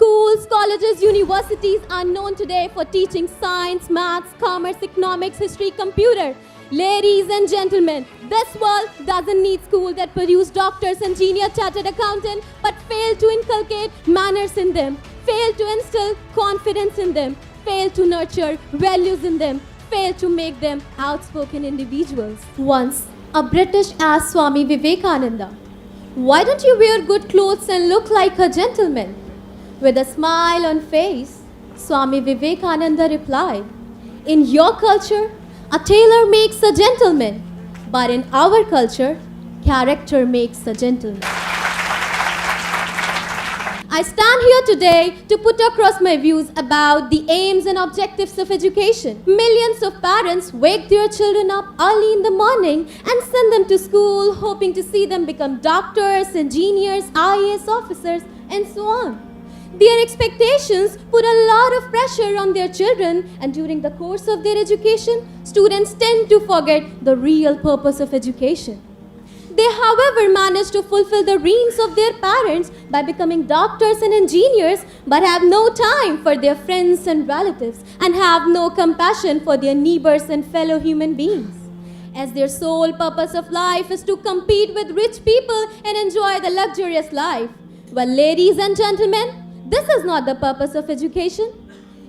Schools, colleges, universities are known today for teaching science, maths, commerce, economics, history, computer. Ladies and gentlemen, this world doesn't need schools that produce doctors, engineers, chartered accountants, but fail to inculcate manners in them, fail to instill confidence in them, fail to nurture values in them, fail to make them outspoken individuals. Once, a British asked Swami Vivekananda, "Why don't you wear good clothes and look like a gentleman?" With a smile on face, Swami Vivekananda replied, "In your culture, a tailor makes a gentleman, but in our culture, character makes a gentleman." I stand here today to put across my views about the aims and objectives of education. Millions of parents wake their children up early in the morning and send them to school, hoping to see them become doctors, engineers, IAS officers, and so on. Their expectations put a lot of pressure on their children, and during the course of their education, students tend to forget the real purpose of education. They, however, manage to fulfill the dreams of their parents by becoming doctors and engineers, but have no time for their friends and relatives, and have no compassion for their neighbors and fellow human beings. As their sole purpose of life is to compete with rich people and enjoy the luxurious life. Well, ladies and gentlemen, this is not the purpose of education.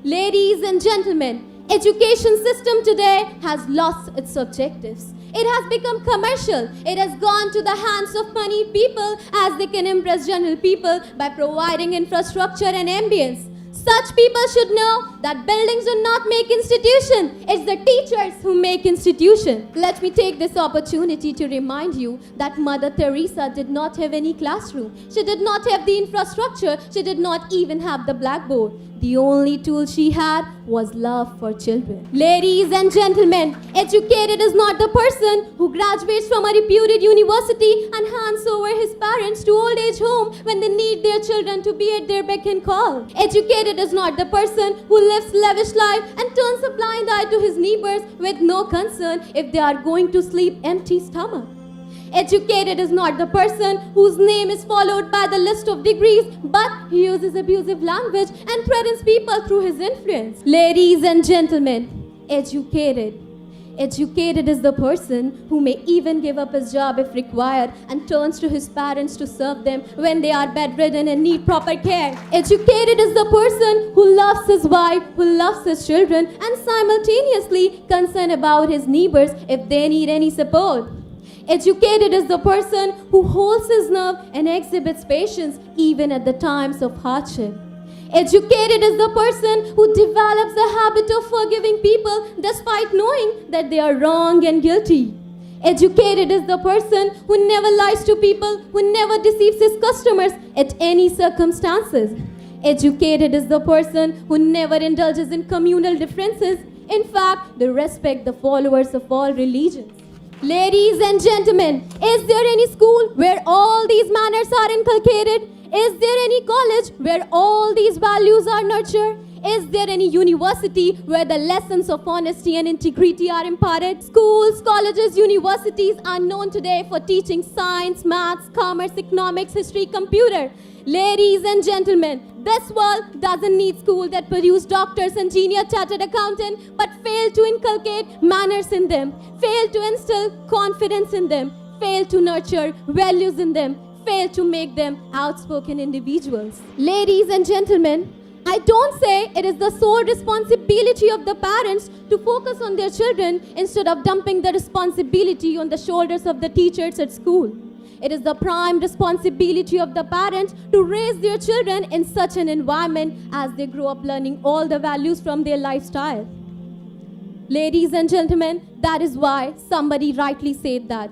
Ladies and gentlemen, education system today has lost its objectives. It has become commercial. It has gone to the hands of money people as they can impress general people by providing infrastructure and ambience. Such people should know that buildings do not make institution. It's the teachers who make institution. Let me take this opportunity to remind you that Mother Teresa did not have any classroom. She did not have the infrastructure. She did not even have the blackboard. The only tool she had was love for children. Ladies and gentlemen, educated is not the person who graduates from a reputed university and hands over his parents to old age home when they need their children to be at their beck and call. Educated is not the person who lives lavish life and turns a blind eye to his neighbors with no concern if they are going to sleep empty stomach. Educated is not the person whose name is followed by the list of degrees, but he uses abusive language and threatens people through his influence. Ladies and gentlemen, educated is the person who may even give up his job if required and turns to his parents to serve them when they are bedridden and need proper care. Educated is the person who loves his wife, who loves his children, and simultaneously concerned about his neighbors if they need any support. Educated is the person who holds his nerve and exhibits patience even at the times of hardship. Educated is the person who develops the habit of forgiving people despite knowing that they are wrong and guilty. Educated is the person who never lies to people, who never deceives his customers at any circumstances. Educated is the person who never indulges in communal differences. In fact, they respect the followers of all religions. Ladies and gentlemen, is there any school where all these manners are inculcated? Is there any college where all these values are nurtured? Is there any university where the lessons of honesty and integrity are imparted? Schools, colleges, universities are known today for teaching science, maths, commerce, economics, history, computer. Ladies and gentlemen, this world doesn't need schools that produce doctors, engineers, chartered accountants, but fail to inculcate manners in them, fail to instill confidence in them, fail to nurture values in them, fail to make them outspoken individuals. Ladies and gentlemen, I don't say it is the sole responsibility of the parents to focus on their children instead of dumping the responsibility on the shoulders of the teachers at school. It is the prime responsibility of the parents to raise their children in such an environment as they grow up learning all the values from their lifestyle. Ladies and gentlemen, that is why somebody rightly said that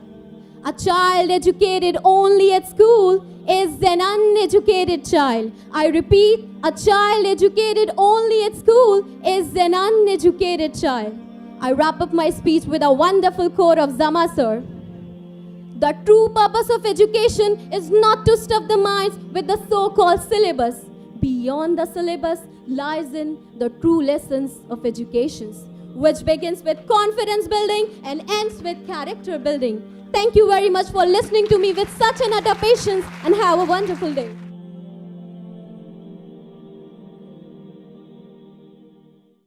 a child educated only at school is an uneducated child. I repeat, a child educated only at school is an uneducated child. I wrap up my speech with a wonderful quote of Zama sir. The true purpose of education is not to stuff the minds with the so-called syllabus. Beyond the syllabus lies in the true lessons of education, which begins with confidence building and ends with character building. Thank you very much for listening to me with such an utter patience, and have a wonderful day.